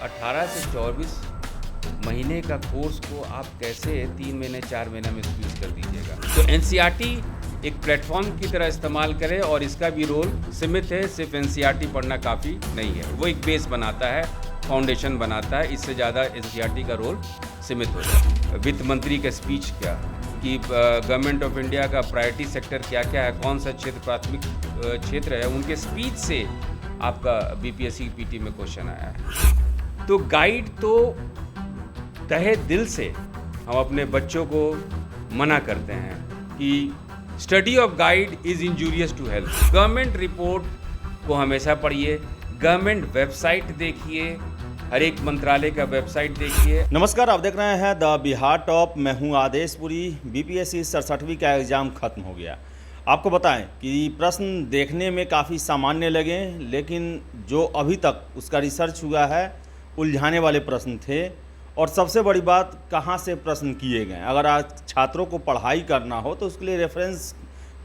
18 से 24 महीने का कोर्स को आप कैसे 3 महीने 4 महीने में स्क्वीज कर दीजिएगा। तो एनसीईआरटी एक प्लेटफॉर्म की तरह इस्तेमाल करें और इसका भी रोल सीमित है। सिर्फ एनसीईआरटी पढ़ना काफ़ी नहीं है, वो एक बेस बनाता है, फाउंडेशन बनाता है। इससे ज़्यादा एनसीईआरटी का रोल सीमित हो जाता है। वित्त मंत्री का स्पीच क्या कि गवर्नमेंट ऑफ इंडिया का प्रायोरिटी सेक्टर क्या क्या है, कौन सा क्षेत्र प्राथमिक क्षेत्र है, उनके स्पीच से आपका बीपीएससी पीटी में क्वेश्चन आया है। तो गाइड तो तहे दिल से हम अपने बच्चों को मना करते हैं कि study of guide is injurious to health. Government report को हमेशा पढ़िए, गवर्नमेंट वेबसाइट देखिए, हर एक मंत्रालय का वेबसाइट देखिए। नमस्कार, आप देख रहे हैं द बिहार टॉप। मैं हूं आदेशपुरी। बीपीएससी 67वीं का एग्ज़ाम ख़त्म हो गया। आपको बताएं कि प्रश्न देखने में काफ़ी सामान्य लगे, लेकिन जो अभी तक उसका रिसर्च हुआ है उलझाने वाले प्रश्न थे। और सबसे बड़ी बात, कहाँ से प्रश्न किए गए। अगर आज छात्रों को पढ़ाई करना हो तो उसके लिए रेफरेंस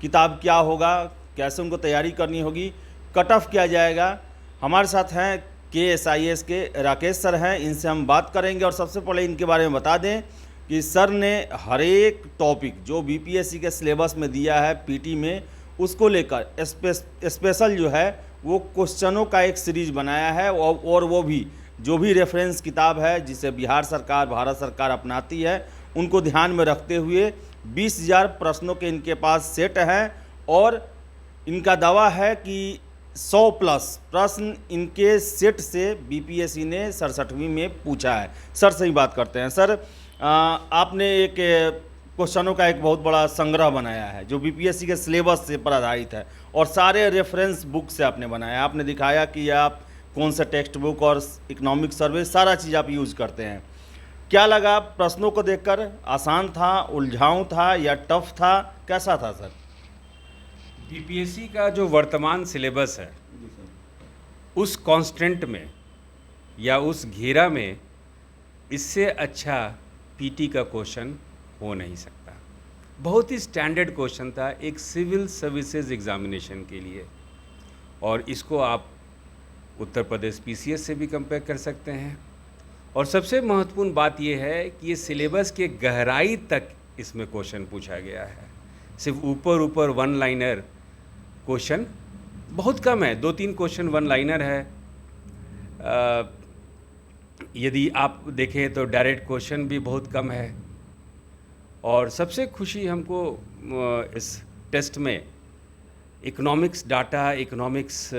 किताब क्या होगा, कैसे उनको तैयारी करनी होगी, कट ऑफ किया जाएगा। हमारे साथ हैं KSIS के राकेश सर हैं, इनसे हम बात करेंगे। और सबसे पहले इनके बारे में बता दें कि सर ने हर एक टॉपिक जो बीपीएससी के सिलेबस में दिया है पीटी में, उसको लेकर स्पेशल जो है वो क्वेश्चनों का एक सीरीज बनाया है। और वो भी जो भी रेफरेंस किताब है जिसे बिहार सरकार, भारत सरकार अपनाती है, उनको ध्यान में रखते हुए 20,000 प्रश्नों के इनके पास सेट हैं। और इनका दावा है कि 100 प्लस प्रश्न इनके सेट से बीपीएससी ने 67वीं में पूछा है। सर से ही बात करते हैं। सर, आपने एक क्वेश्चनों का एक बहुत बड़ा संग्रह बनाया है जो बीपीएससी के सिलेबस से पर आधारित है और सारे रेफरेंस बुक से आपने बनाया। आपने दिखाया कि आप कौन सा टेक्स्ट बुक और इकोनॉमिक सर्वे सारा चीज़ आप यूज़ करते हैं। क्या लगा प्रश्नों को देखकर? आसान था, उलझाऊ था या टफ था, कैसा था सर? बीपीएससी का जो वर्तमान सिलेबस है उस कांस्टेंट में या उस घेरा में इससे अच्छा पीटी का क्वेश्चन हो नहीं सकता। बहुत ही स्टैंडर्ड क्वेश्चन था एक सिविल सर्विसेज एग्जामिनेशन के लिए। और इसको आप उत्तर प्रदेश पीसीएस से भी कंपेयर कर सकते हैं। और सबसे महत्वपूर्ण बात यह है कि ये सिलेबस के गहराई तक इसमें क्वेश्चन पूछा गया है। सिर्फ ऊपर वन लाइनर क्वेश्चन बहुत कम है, 2-3 क्वेश्चन वन लाइनर है। यदि आप देखें तो डायरेक्ट क्वेश्चन भी बहुत कम है। और सबसे खुशी हमको इस टेस्ट में इकोनॉमिक्स डाटा, इकोनॉमिक्स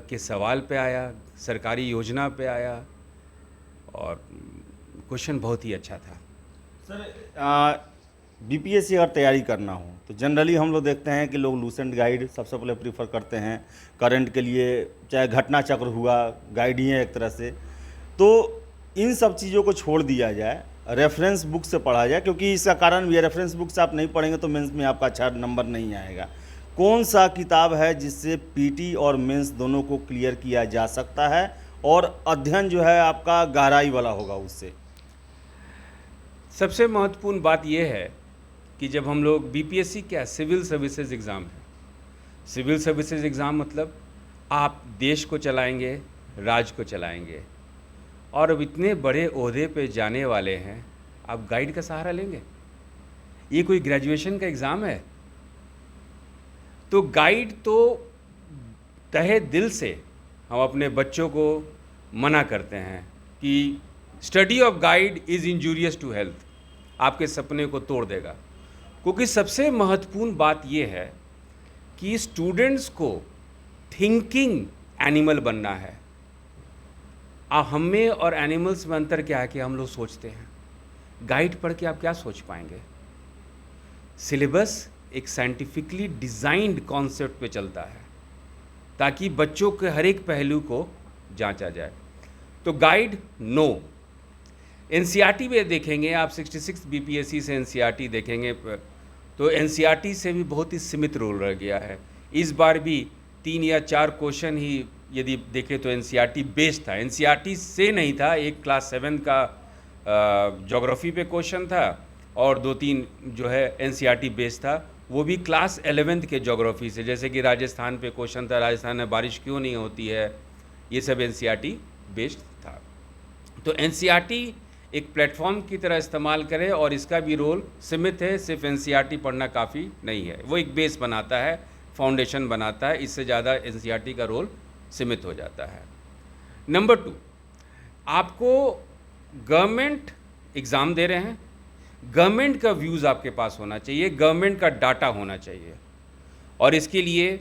के सवाल पे आया, सरकारी योजना पे आया और क्वेश्चन बहुत ही अच्छा था। सर, बीपीएससी अगर तैयारी करना हो तो जनरली हम लोग देखते हैं कि लोग लूसेंट गाइड सबसे पहले प्रीफर करते हैं। करंट के लिए चाहे घटना चक्र हुआ, गाइड ही है एक तरह से। तो इन सब चीज़ों को छोड़ दिया जाए, रेफरेंस बुक से पढ़ा जाए, क्योंकि इसका कारण भी है रेफरेंस बुक से आप नहीं पढ़ेंगे तो मेंस में आपका अच्छा नंबर नहीं आएगा। कौन सा किताब है जिससे पीटी और मेंस दोनों को क्लियर किया जा सकता है और अध्ययन जो है आपका गहराई वाला होगा उससे? सबसे महत्वपूर्ण बात यह है कि जब हम लोग बीपीएससी क्या सिविल सर्विसेज एग्ज़ाम है। सिविल सर्विसेज एग्ज़ाम मतलब आप देश को चलाएंगे, राज्य को चलाएंगे। और अब इतने बड़े ओहदे पे जाने वाले हैं, आप गाइड का सहारा लेंगे? ये कोई ग्रेजुएशन का एग्ज़ाम है? तो गाइड तो तहे दिल से हम अपने बच्चों को मना करते हैं कि study of guide is injurious to health. आपके सपने को तोड़ देगा। क्योंकि सबसे महत्वपूर्ण बात यह है कि स्टूडेंट्स को थिंकिंग एनिमल बनना है। हम में और एनिमल्स में अंतर क्या है कि हम लोग सोचते हैं। गाइड पढ़ के आप क्या सोच पाएंगे? सिलेबस एक साइंटिफिकली डिज़ाइंड कॉन्सेप्ट पे चलता है ताकि बच्चों के हर एक पहलू को जांचा जाए। तो गाइड नो। एनसीईआरटी में देखेंगे आप, 66 बीपीएससी से एनसीईआरटी देखेंगे तो एनसीईआरटी से भी बहुत ही सीमित रोल रह गया है। इस बार भी 3 या 4 क्वेश्चन ही यदि देखें तो एनसीईआरटी बेस्ड था। एनसीईआरटी से नहीं था, एक क्लास 7 का ज्योग्राफी पे क्वेश्चन था और 2-3 जो है एनसीईआरटी बेस्ड था, वो भी क्लास 11th के ज्योग्राफी से। जैसे कि राजस्थान पे क्वेश्चन था, राजस्थान में बारिश क्यों नहीं होती है, ये सब एनसीईआरटी बेस्ड था। तो एनसीईआरटी एक प्लेटफॉर्म की तरह इस्तेमाल करें और इसका भी रोल सीमित है, सिर्फ एनसीईआरटी पढ़ना काफ़ी नहीं है, वो एक बेस बनाता है, फाउंडेशन बनाता है, इससे ज़्यादा एनसीईआरटी का रोल सीमित हो जाता है। नंबर 2, आपको गवर्नमेंट एग्ज़ाम दे रहे हैं, गवर्नमेंट का व्यूज़ आपके पास होना चाहिए, गवर्नमेंट का डाटा होना चाहिए, और इसके लिए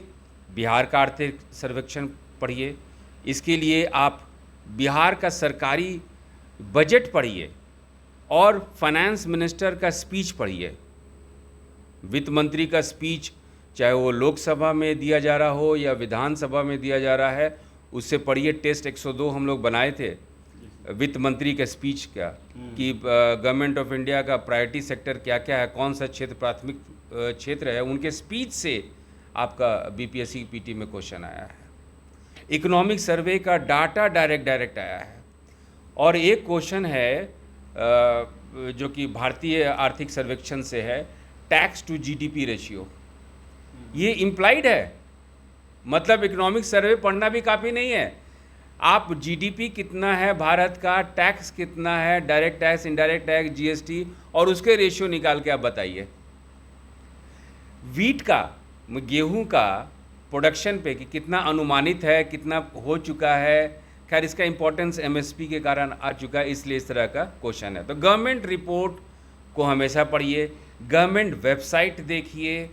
बिहार का आर्थिक सर्वेक्षण पढ़िए, इसके लिए आप बिहार का सरकारी बजट पढ़िए और फाइनेंस मिनिस्टर का स्पीच पढ़िए। वित्त मंत्री का स्पीच चाहे वो लोकसभा में दिया जा रहा हो या विधानसभा में दिया जा रहा है, उससे पढ़िए। टेस्ट 102 हम लोग बनाए थे वित्त मंत्री का स्पीच का, कि गवर्नमेंट ऑफ इंडिया का प्रायोरिटी सेक्टर क्या क्या है, कौन सा क्षेत्र प्राथमिक क्षेत्र है, उनके स्पीच से आपका बीपीएससी पीटी में क्वेश्चन आया है। इकोनॉमिक सर्वे का डाटा डायरेक्ट आया है। और एक क्वेश्चन है जो कि भारतीय आर्थिक सर्वेक्षण से है, टैक्स टू जीडीपी रेशियो। ये इम्प्लाइड है, मतलब इकोनॉमिक सर्वे पढ़ना भी काफ़ी नहीं है। आप जीडीपी कितना है भारत का, टैक्स कितना है, direct tax, indirect tax, GST, और उसके रेशियो निकाल के आप बताइए। वीट का, गेहूं का प्रोडक्शन पे कि कितना अनुमानित है, कितना हो चुका है, खैर इसका इंपॉर्टेंस एमएसपी के कारण आ चुका है, इसलिए इस तरह का क्वेश्चन है। तो गवर्नमेंट रिपोर्ट को हमेशा पढ़िए, गवर्नमेंट वेबसाइट देखिए,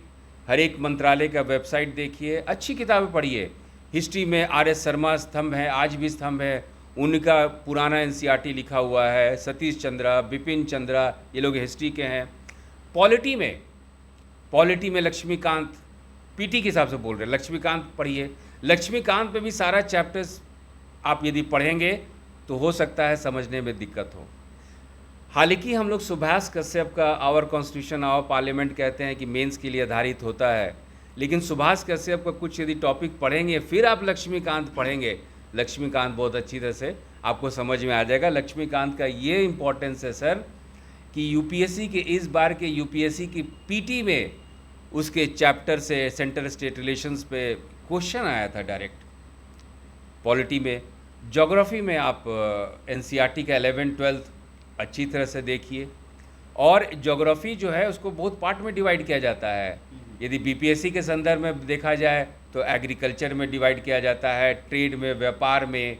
हर एक मंत्रालय का वेबसाइट देखिए, अच्छी किताबें पढ़िए। हिस्ट्री में आर.एस. शर्मा स्तंभ है, आज भी स्तंभ है, उनका पुराना एनसीईआरटी लिखा हुआ है। सतीश चंद्रा, बिपिन चंद्रा, ये लोग हिस्ट्री के हैं। पॉलिटी में लक्ष्मीकांत, पीटी के हिसाब से बोल रहे हैं, लक्ष्मीकांत पढ़िए। लक्ष्मीकांत पे भी सारा चैप्टर्स आप यदि पढ़ेंगे तो हो सकता है समझने में दिक्कत हो। हालांकि हम लोग सुभाष कश्यप का आवर कॉन्स्टिट्यूशन आवर पार्लियामेंट कहते हैं कि मेंस के लिए आधारित होता है, लेकिन सुभाष कश्यप का कुछ यदि टॉपिक पढ़ेंगे फिर आप लक्ष्मीकांत पढ़ेंगे, लक्ष्मीकांत बहुत अच्छी तरह से आपको समझ में आ जाएगा। लक्ष्मीकांत का ये इम्पोर्टेंस है सर कि यूपीएससी के इस बार के यूपीएससी की पीटी में उसके चैप्टर से सेंटर स्टेट रिलेशंस पे क्वेश्चन आया था डायरेक्ट। पॉलिटी में, ज्योग्राफी में आप एनसीईआरटी का 11th-12th अच्छी तरह से देखिए। और ज्योग्राफी जो है उसको बहुत पार्ट में डिवाइड किया जाता है। यदि बीपीएससी के संदर्भ में देखा जाए तो एग्रीकल्चर में डिवाइड किया जाता है, ट्रेड में, व्यापार में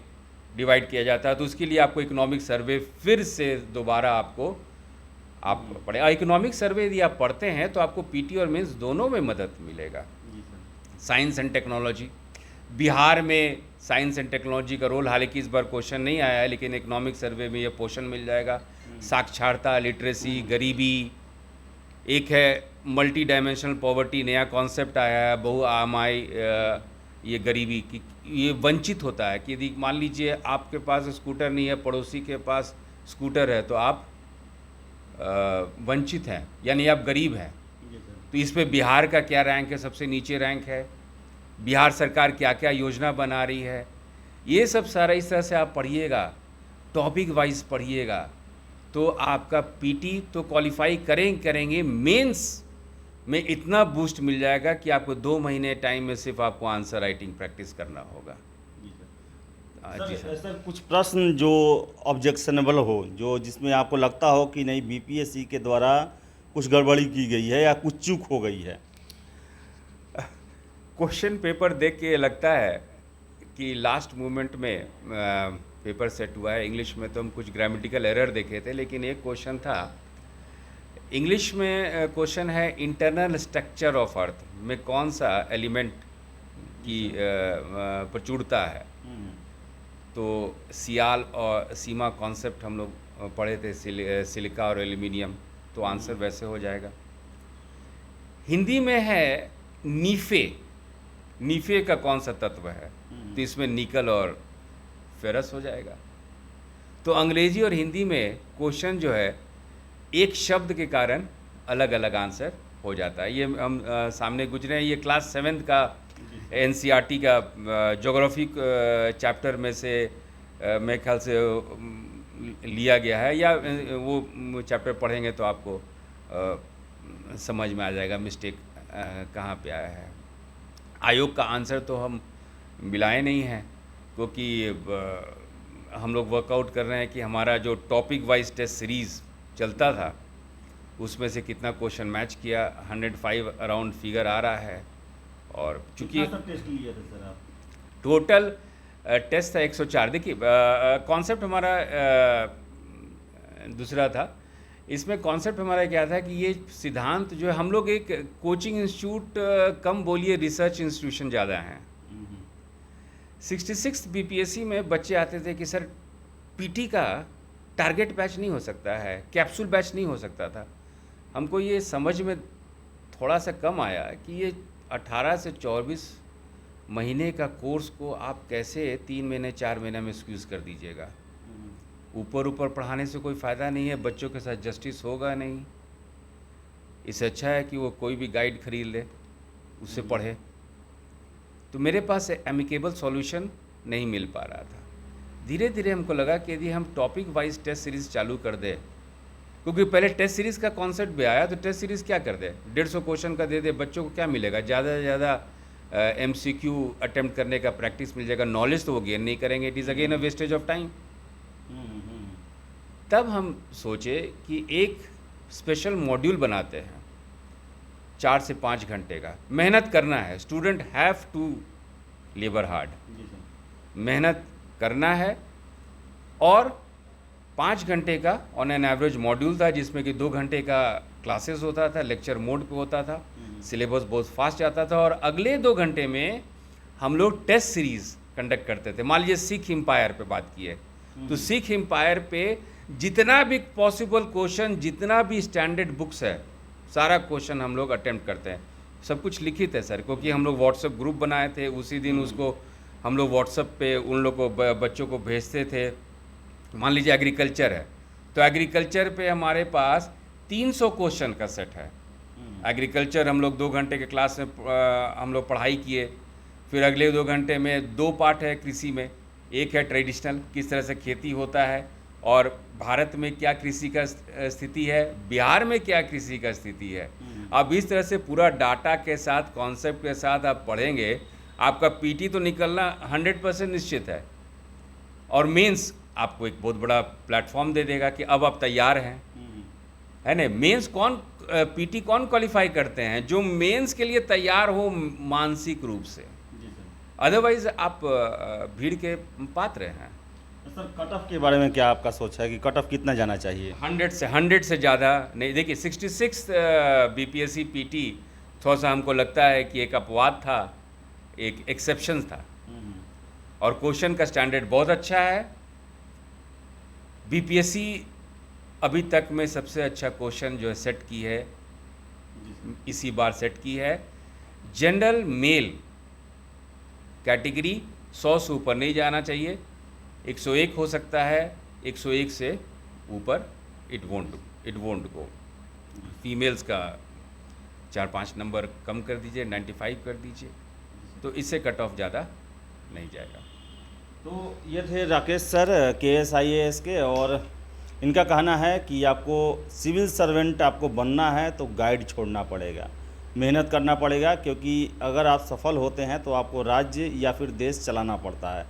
डिवाइड किया जाता है। तो उसके लिए आपको इकोनॉमिक सर्वे फिर से दोबारा आप पढ़ें। इकोनॉमिक सर्वे यदि आप पढ़ते हैं तो आपको पीटी और मेंस दोनों में मदद मिलेगा। साइंस एंड टेक्नोलॉजी, बिहार में साइंस एंड टेक्नोलॉजी का रोल, हालांकि इस बार क्वेश्चन नहीं आया है, लेकिन इकोनॉमिक सर्वे में ये पोर्शन मिल जाएगा। साक्षरता, लिटरेसी, गरीबी, एक है मल्टी डायमेंशनल पॉवर्टी, नया कॉन्सेप्ट आया है, बहुआयामी ये गरीबी की, ये वंचित होता है कि यदि मान लीजिए आपके पास स्कूटर नहीं है, पड़ोसी के पास स्कूटर है, तो आप वंचित हैं, यानी आप गरीब हैं। तो इस पे बिहार का क्या रैंक है, सबसे नीचे रैंक है। बिहार सरकार क्या क्या योजना बना रही है, ये सब सारा इस तरह से आप पढ़िएगा, टॉपिक वाइज पढ़िएगा, तो आपका पीटी तो क्वालिफाई करेंगे, मेंस में इतना बूस्ट मिल जाएगा कि आपको 2 महीने टाइम में सिर्फ आपको आंसर राइटिंग प्रैक्टिस करना होगा। सर कुछ प्रश्न जो ऑब्जेक्शनेबल हो, जो जिसमें आपको लगता हो कि नहीं बीपीएससी के द्वारा कुछ गड़बड़ी की गई है या कुछ चूक हो गई है। क्वेश्चन पेपर देख के लगता है कि लास्ट मोमेंट में पेपर सेट हुआ है। इंग्लिश में तो हम कुछ ग्रामेटिकल एरर देखे थे, लेकिन एक क्वेश्चन था इंग्लिश में, क्वेश्चन है इंटरनल स्ट्रक्चर ऑफ अर्थ में कौन सा एलिमेंट की प्रचुरता है। तो सियाल और सीमा कॉन्सेप्ट हम लोग पढ़े थे, सिलिका और एल्यूमिनियम, तो आंसर वैसे हो जाएगा। हिंदी में है नीफे का कौन सा तत्व है, तो इसमें निकल और फेरस हो जाएगा। तो अंग्रेजी और हिंदी में क्वेश्चन जो है एक शब्द के कारण अलग अलग आंसर हो जाता है। ये हम सामने गुजरे हैं, ये क्लास 7th का एनसीईआरटी का ज्योग्राफी चैप्टर में से मेरे ख्याल से लिया गया है, या वो चैप्टर पढ़ेंगे तो आपको समझ में आ जाएगा मिस्टेक कहाँ पे आया है। आयोग का आंसर तो हम मिलाए नहीं हैं, क्योंकि हम लोग वर्कआउट कर रहे हैं कि हमारा जो टॉपिक वाइज टेस्ट सीरीज़ चलता था उसमें से कितना क्वेश्चन मैच किया। 105 अराउंड फिगर आ रहा है। और चूँकि टेस्ट लिए थे सर आप? टोटल टेस्ट था 104। देखिए कॉन्सेप्ट हमारा दूसरा था। इसमें कॉन्सेप्ट हमारा क्या था कि ये सिद्धांत जो है, हम लोग एक कोचिंग इंस्टीट्यूट कम बोलिए रिसर्च इंस्टीट्यूशन ज़्यादा हैं। 66 बीपीएससी में बच्चे आते थे कि सर पीटी का टारगेट बैच नहीं हो सकता है, कैप्सूल बैच नहीं हो सकता था। हमको ये समझ में थोड़ा सा कम आया कि ये 18 से 24 महीने का कोर्स को आप कैसे 3 महीने 4 महीने में स्क्यूज़ कर दीजिएगा। ऊपर ऊपर पढ़ाने से कोई फ़ायदा नहीं है, बच्चों के साथ जस्टिस होगा नहीं। इससे अच्छा है कि वो कोई भी गाइड खरीद ले, उससे पढ़े। तो मेरे पास एमिकेबल सॉल्यूशन नहीं मिल पा रहा था। धीरे धीरे हमको लगा कि यदि हम टॉपिक वाइज टेस्ट सीरीज़ चालू कर दें, क्योंकि पहले टेस्ट सीरीज़ का कॉन्सेप्ट भी आया, तो टेस्ट सीरीज़ क्या कर दे, 150 क्वेश्चन का दे दे, बच्चों को क्या मिलेगा, ज़्यादा से ज़्यादा MCQ अटेम्प्ट करने का प्रैक्टिस मिल जाएगा, नॉलेज तो वो गेन नहीं करेंगे। It is again a wastage of time. तब हम सोचे कि एक स्पेशल मॉड्यूल बनाते हैं 4 से 5 घंटे का। मेहनत करना है, student have to labour hard, मेहनत करना है। और 5 घंटे का ऑन एन एवरेज मॉड्यूल था, जिसमें कि 2 घंटे का क्लासेस होता था, लेक्चर मोड पे होता था, सिलेबस बहुत फास्ट जाता था। और अगले 2 घंटे में हम लोग टेस्ट सीरीज़ कंडक्ट करते थे। मान लीजिए सिख एम्पायर पे बात की है, तो सिख एम्पायर पे जितना भी पॉसिबल क्वेश्चन, जितना भी स्टैंडर्ड बुक्स है, सारा क्वेश्चन हम लोग अटेम्प्ट करते हैं। सब कुछ लिखित है सर, क्योंकि हम लोग व्हाट्सएप ग्रुप बनाए थे। उसी दिन उसको हम लोग व्हाट्सएप पे उन लोग को बच्चों को भेजते थे। मान लीजिए एग्रीकल्चर है, तो एग्रीकल्चर पे हमारे पास 300 क्वेश्चन का सेट है। एग्रीकल्चर हम लोग 2 घंटे के क्लास में हम लोग पढ़ाई किए। फिर अगले 2 घंटे में 2 पार्ट है कृषि में। एक है ट्रेडिशनल, किस तरह से खेती होता है और भारत में क्या कृषि का स्थिति है, बिहार में क्या कृषि का स्थिति है। अब इस तरह से पूरा डाटा के साथ, कॉन्सेप्ट के साथ आप पढ़ेंगे, आपका पीटी तो निकलना 100% निश्चित है। और मेंस आपको एक बहुत बड़ा प्लेटफॉर्म दे देगा कि अब आप तैयार हैं, है ना। मेंस पीटी कौन क्वालिफाई करते हैं? जो मेंस के लिए तैयार हो मानसिक रूप से, अदरवाइज आप भीड़ के पात्र हैं। सर कट ऑफ के बारे में क्या आपका सोच है कि कट ऑफ कितना जाना चाहिए? 100 से ज़्यादा नहीं। देखिए 66 बीपीएससी पीटी थोड़ा सा हमको लगता है कि एक अपवाद था, एक एक्सेप्शन था। और क्वेश्चन का स्टैंडर्ड बहुत अच्छा है। बीपीएससी अभी तक में सबसे अच्छा क्वेश्चन जो है सेट की है, इसी बार सेट की है। जनरल मेल कैटेगरी 100 से ऊपर नहीं जाना चाहिए। 101 हो सकता है, 101 से ऊपर इट वोंट गो। फीमेल्स का 4-5 नंबर कम कर दीजिए, 95 कर दीजिए, तो इससे कट ऑफ ज़्यादा नहीं जाएगा। तो ये थे राकेश सर KSIAS के, और इनका कहना है कि आपको सिविल सर्वेंट आपको बनना है तो गाइड छोड़ना पड़ेगा, मेहनत करना पड़ेगा, क्योंकि अगर आप सफल होते हैं तो आपको राज्य या फिर देश चलाना पड़ता है।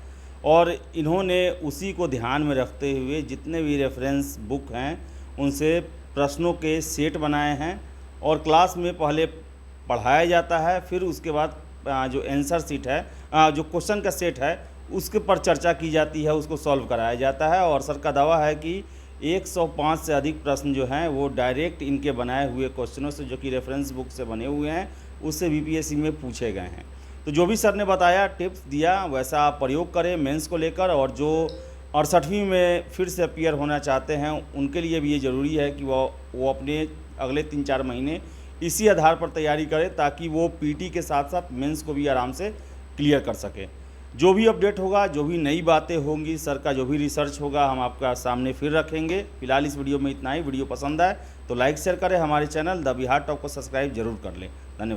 और इन्होंने उसी को ध्यान में रखते हुए जितने भी रेफरेंस बुक हैं उनसे प्रश्नों के सेट बनाए हैं, और क्लास में पहले पढ़ाया जाता है, फिर उसके बाद जो आंसर सीट है, जो क्वेश्चन का सेट है, उसके पर चर्चा की जाती है, उसको सॉल्व कराया जाता है। और सर का दावा है कि 105 से अधिक प्रश्न जो हैं वो डायरेक्ट इनके बनाए हुए क्वेश्चनों से, जो कि रेफरेंस बुक से बने हुए हैं, उससे बीपीएससी में पूछे गए हैं। तो जो भी सर ने बताया, टिप्स दिया, वैसा आप प्रयोग करें मेंस को लेकर। और जो 68वीं में फिर से अपीयर होना चाहते हैं उनके लिए भी ये ज़रूरी है कि वो अपने अगले 3-4 महीने इसी आधार पर तैयारी करें, ताकि वो पीटी के साथ साथ मेंस को भी आराम से क्लियर कर सकें। जो भी अपडेट होगा, जो भी नई बातें होंगी, सर का जो भी रिसर्च होगा, हम आपका सामने फिर रखेंगे। फिलहाल इस वीडियो में इतना ही। वीडियो पसंद आए तो लाइक शेयर करें। हमारे चैनल द बिहार टॉप को सब्सक्राइब जरूर कर लें। धन्यवाद।